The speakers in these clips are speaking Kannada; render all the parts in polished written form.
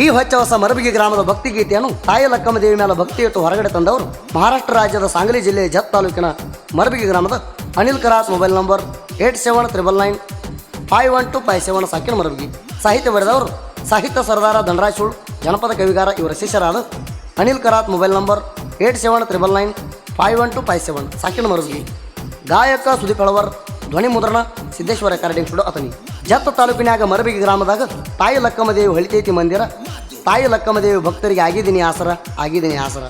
ಈ ಹೊಚ್ಚ ಹೊಸ ಮರಬಿಗಿ ಗ್ರಾಮದ ಭಕ್ತಿಗೀತೆಯನ್ನು ತಾಯಿ ಲಕ್ಕಮ್ಮ ದೇವಿ ಮೇಲೆ ಭಕ್ತಿಯಿಟ್ಟು ಹೊರಗಡೆ ತಂದವರು ಮಹಾರಾಷ್ಟ್ರ ರಾಜ್ಯದ ಸಾಂಗಲಿ ಜಿಲ್ಲೆಯ ಜತ್ ತಾಲೂಕಿನ ಮರಬಿಗಿ ಗ್ರಾಮದ ಅನಿಲ್ ಕರಾತ್ ಮೊಬೈಲ್ ನಂಬರ್ 8799951257 ಸಾಕಿನ ಮರಬಿಗಿ. ಸಾಹಿತ್ಯ ಬರೆದವರು ಸಾಹಿತ್ಯ ಸರ್ದಾರ ಧನರಾಜ್ ಸುಳ್, ಜನಪದ ಕವಿಗಾರ ಇವರ ಶಿಷ್ಯರಾದ ಅನಿಲ್ ಕರಾತ್ ಮೊಬೈಲ್ ನಂಬರ್ 8799951257 ಸಾಕಿನ ಮರಬಿಗಿ. ಗಾಯಕ ಸುದೀಪ್ ಹಳವರ್, ಧ್ವನಿ ಮುದ್ರಣ ಸಿದ್ದೇಶ್ವರ ರೆಕಾರ್ಡಿಂಗ್ ಸ್ಟುಡಿಯೋ ಅತನಿ. ಜತ್ತ ತಾಲೂಕಿನಾಗ ಮರಬಿಗಿ ಗ್ರಾಮದಾಗ ತಾಯಿ ಲಕ್ಕಮ್ಮ ದೇವಿ ಹೊಳಿತೈತಿ ಮಂದಿರ. ತಾಯಿ ಲಕ್ಕಮ್ಮ ದೇವಿ ಭಕ್ತರಿಗೆ ಆಗಿದ್ದೀನಿ ಆಸರ, ಆಗಿದ್ದೀನಿ ಆಸರ.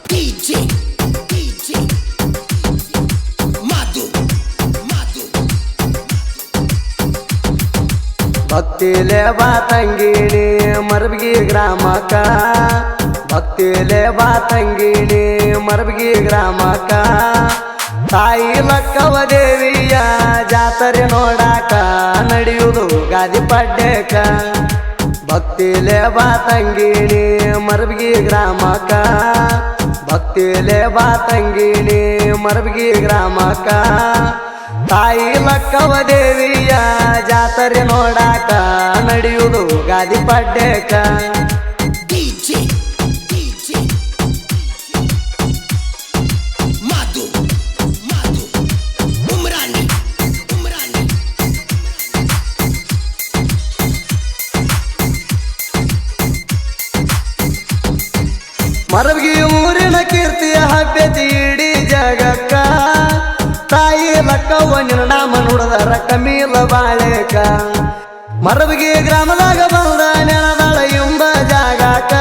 ಭಕ್ತಿಲೆ ಬಾ ತಂಗಿಣಿ ಮರಬಿಗಿ ಗ್ರಾಮಕ್ಕ, ಭಕ್ತಿಲೆ ಬಾ ತಂಗಿಣಿ ಮರಬಿಗಿ ಗ್ರಾಮಕ್ಕ. ತಾಯಿ ಲಕ್ಕವ್ವ ದೇವಿಯ ಜಾತ್ರೆ ನೋಡಾಕ ನಡೆಯುವುದು ಗಾದಿ ಪಡ್ಡೇಕ. ಭಕ್ತಿಲೆ ಬಾ ತಂಗಿಣಿ ಮರಬಿಗಿ ಗ್ರಾಮಕ್ಕ, ಭಕ್ತಿಲೆ ಬಾ ತಂಗಿಣಿ ಮರಬಿಗಿ ಗ್ರಾಮಕ್ಕ. ತಾಯಿ ಲಕ್ಕವ್ವ ದೇವಿಯ ಜಾತ್ರೆ ನೋಡಾಕ ನಡೆಯುವುದು ಗಾದಿ ಪಡ್ಡೇಕ. ಮರಬಿಗಿ ಊರಿನ ಕೀರ್ತಿಯ ಹಬ್ಬೆತಿ ಇಡೀ ಜಗಕ್ಕ. ತಾಯಿ ಲಕ್ಕವ್ವ ನಿನ್ನ ನಾಮ ನುಡಿದರ ಕಮೀಲ ಬಾಳೆಕ. ಮರಬಿಗಿ ಗ್ರಾಮದಾಗ ಬಂದ ನೆನದಾಳ ಎಂಬ ಜಾಗಕ್ಕ.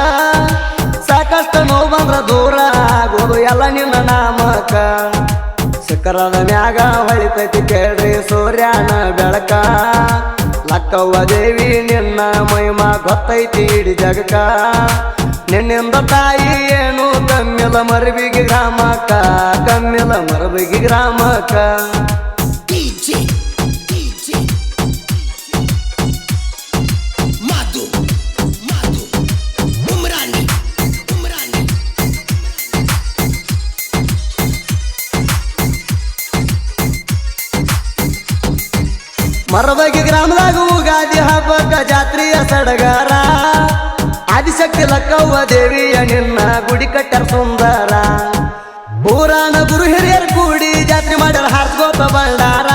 ಸಾಕಷ್ಟು ನೋವು ಬಂದ್ರ ದೂರ ಆಗೋದು ಎಲ್ಲ ನಿನ್ನ ನಾಮಕ್ಕ. ಶಿಖರದ ಮ್ಯಾಗ ಹೊಳಿತೈತಿ ಕೇಳ್ರಿ ಸೂರ್ಯನ ಬೆಳಕ. ಲಕ್ಕವ್ವ ದೇವಿ ನಿನ್ನ ಮಹಿಮಾ ಗೊತ್ತೈತಿ ಇಡೀ ಜಗಕ್ಕ. ನಿನ್ನಿಂದ ತಾಯಿ ಏನು ಕಮ್ಮಿಲ ಮರಬಿಗಿ ಗ್ರಾಮಕ್ಕ, ಕಮ್ಮಿಲ ಮರಬಿಗಿ ಗ್ರಾಮಕ್ಕ. ಮರಬಗಿ ಗ್ರಾಮದಾಗ ಉಗಾದಿ ಹಬ್ಬಕ್ಕ ಜಾತ್ರೆಯ ಸಡಗರ. ಆದಿಶಕ್ತಿ ಲಕ್ಕವ್ವ ದೇವಿಯ ನಿನ್ನ ಗುಡಿ ಕಟ್ಟರ ಸುಂದರ. ಪುರಾಣ ಗುರು ಹಿರಿಯರು ಕೂಡಿ ಜಾತ್ರೆ ಮಾಡ್ಯಾರ ಹಾರ್ಸ್ಕೋತ ಬಂಡಾರ.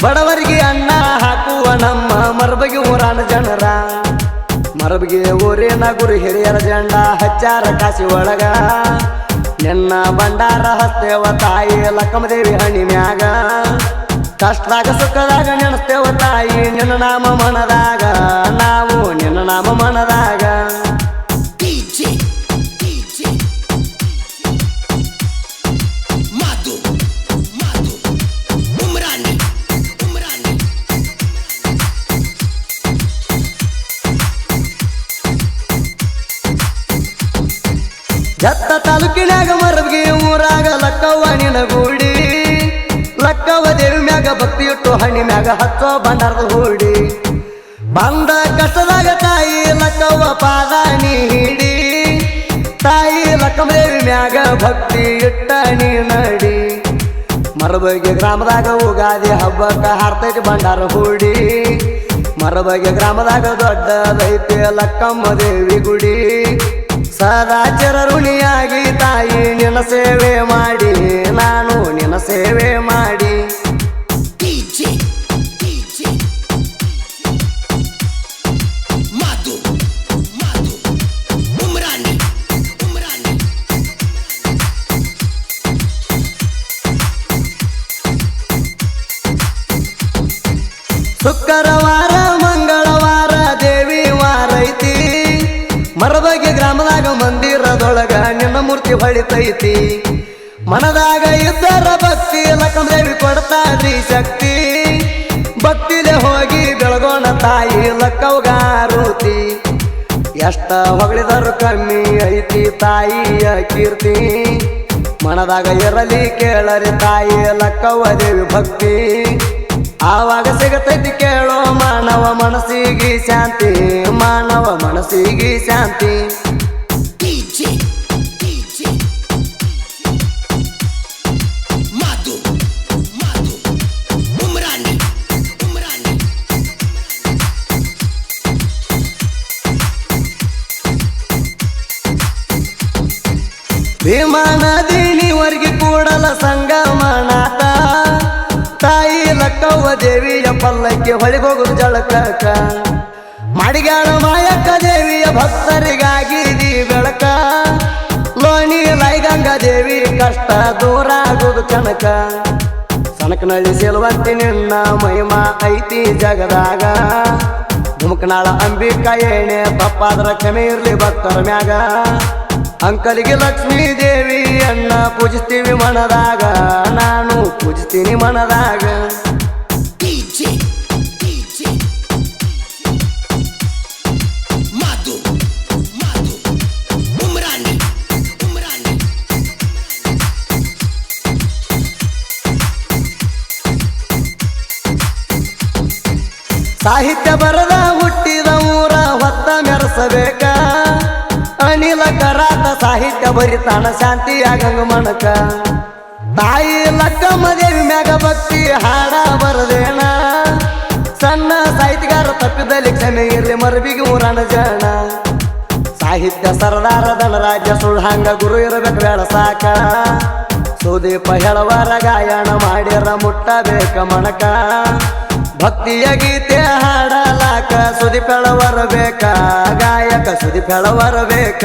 ಬಡವರಿಗೆ ಅನ್ನ ಹಾಕುವ ನಮ್ಮ ಮರಬಗಿ ಊರಾನ ಜನರ. ಮರಬಗಿ ಊರಿನ ಗುರು ಹಿರಿಯರ ಜಂಡ ಹಚ್ಚಾರ ಕಾಸಿ ಒಳಗ. ನಿನ್ನ ಬಂಡಾರ ಹಸ್ತೇವ ತಾಯಿ ಲಕ್ಕಮ್ಮ ದೇವಿ ಹಣಿ ಮ್ಯಾಗ. ಕಷ್ಟದಾಗ ಸುಖದಾಗ ನೆನಸ್ತೇವ ತಾಯಿ ನಿನ್ನ ನಾಮ ಮನದಾಗ, ನಾವು ನಿನ್ನ ನಾಮ ಮನದಾಗ. ಜತ್ತ ತಾಲೂಕಿನಾಗ ಮರಬಿಗಿ ಊರಾಗ ಲಕ್ಕವ್ವ ನಿನ್ನ ಗೂಡಿ. ಲಕ್ಕವ್ವ ದೇವಿ ಮ್ಯಾಗ ಭಕ್ತಿ ಇಟ್ಟು ಹಣ್ಣಿ ಮ್ಯಾಗ ಹಚ್ಚೋ ಬಂಡಾರದ ಹೂಡಿ. ಬಂದ ಕಷ್ಟದಾಗ ತಾಯಿ ಲಕ್ಕವ್ವ ಪಾದ ನೀ ಹಿಡಿ. ತಾಯಿ ಲಕ್ಕಮ್ಮ ದೇವಿ ಮ್ಯಾಗ ಭಕ್ತಿ ಇಟ್ಟ ನೀ ನಡಿ. ಮರಬಗಿ ಗ್ರಾಮದಾಗ ಉಗಾದಿ ಹಬ್ಬಕ್ಕ ಹಾರ್ತೈತಿ ಬಂಡಾರ ಹೂಡಿ. ಮರಬಗಿ ಗ್ರಾಮದಾಗ ದೊಡ್ಡದೈತಿ ಲಕ್ಕಮ್ಮ ದೇವಿ ಗುಡಿ. ಸದಾ ಚಿರಋಣಿಯಾಗಿ ತಾಯಿ ನಿನ್ನ ಸೇವೆ ಮಾಡಿ, ನಾನು ನಿನ್ನ ಸೇವೆ ಮಾಡಿ. ಶುಕ್ರವಾರ ಮಂಗಳವಾರ ದೇವಿ ವಾರೈತಿ. ಮರಬಗಿ ಗ್ರಾಮದಾಗ ಮಂದಿರದೊಳಗ ನಿನ್ನ ಮೂರ್ತಿ ಹೊಳಿತೈತಿ. ಮನದಾಗ ಇದ್ದರ ಭಕ್ತಿ ಲಕ್ಕಮ್ಮ ದೇವಿ ಕೊಡ್ತಾದ್ರಿ ಶಕ್ತಿ. ಭಕ್ತಿಲೆ ಹೋಗಿ ಬೆಳಗೋಣ ತಾಯಿ ಲಕ್ಕವ್ಗಾರುತಿ. ಎಷ್ಟ ಹೊಗಳಿದರು ಕಮ್ಮಿ ಐತಿ ತಾಯಿಯ ಕೀರ್ತಿ. ಮನದಾಗ ಇರಲಿ ಕೇಳರಿ ತಾಯಿ ಲಕ್ಕವ್ವ ದೇವಿ ಭಕ್ತಿ. ಆವಾಗ ಸಿಗತೈತಿ ಕೇಳೋ ಮಾನವ ಮನಸ್ಸಿಗೆ ಶಾಂತಿ, ಮಾನವ ಮನಸ್ಸಿಗೆ ಶಾಂತಿ. ಭೀಮಾ ನದಿನಿವರೆಗೆ ಕೂಡಲ ಸಂಗಮನಾಥ ತಾಯಿ ಲಕ್ಕವ್ವ ದೇವಿಯ ಪಲ್ಲಕ್ಕಿ ಹೊಳಿಗೋಗುದು ಜಳಕಕ್ಕ ಮಾಡಿಗಾಳ ಮಾಯಕ್ಕ ದೇವಿಯ ಭಕ್ತರಿಗಾಗಿ ದಿ ಬೆಳಕ ಲೋಣಿ ಲೈಗಂಗಾ ದೇವಿ ಕಷ್ಟ ದೂರ ಆಗುದು ಕನಕ ಸನಕನಳ್ಳಿ ಸಿಲ್ವಂತಿ ನಿನ್ನ ಮಹಿಮಾ ಐತಿ ಜಗದಾಗ ಧುಮಕನಾಳ ಅಂಬಿಕಾ ಏಣೆ ತಪ್ಪಾದ್ರ ಕ್ಷಮೆ ಇರ್ಲಿ ಭಕ್ತರ ಮ್ಯಾಗ ಅಂಕಲಿಗೆ ಲಕ್ಷ್ಮೀ ದೇವಿ ಅಣ್ಣ ಪೂಜಿಸ್ತೀವಿ ಮನದಾಗ ನಾನು ಪೂಜಿಸ್ತೀನಿ ಮನದಾಗ ಸಾಹಿತ್ಯ ಬರದ ಹುಟ್ಟಿದ ಊರ ಹೊತ್ತ ಮೆರೆಸಬೇಕ ಅನಿಲ ಕರಾತ ಸಾಹಿತ್ಯ ಬರಿತಾನ ಶಾಂತಿಯಾಗಂಗ ಮನಕ ತಾಯಿ ಲಕ್ಕಮ್ಮ ದೇವಿ ಮ್ಯಾಗ ಭಕ್ತಿ ಹಾಡ ಬರದೇನ ಸಣ್ಣ ಸಾಹಿತ್ಯಗಾರ ತಪ್ಪಿದಲ್ಲಿ ಕ್ಷಮೆ ಇರ್ಲಿ ಮರಬಿಗೆ ಊರನ ಜನ ಸಾಹಿತ್ಯ ಸರದಾರ ಧನರಾಜ್ಯ ಸುಳ್ಹಂಗ ಗುರು ಇರಬೇಕು ಬೇಡ ಸಾಕ ಸುದೀಪ ಹೇಳವರ ಗಾಯನ ಮಾಡಿರ ಮುಟ್ಟಬೇಕ ಮಣಕ ಭಕ್ತಿಯ ಗೀತೆ ಹಾಡಲಾಕ ಸುದೀಪ್ ಹೇಳವರ ಬೇಕ ಗಾಯಕ ಸುದೀಪ್ ಹೇಳವರ ಬೇಕ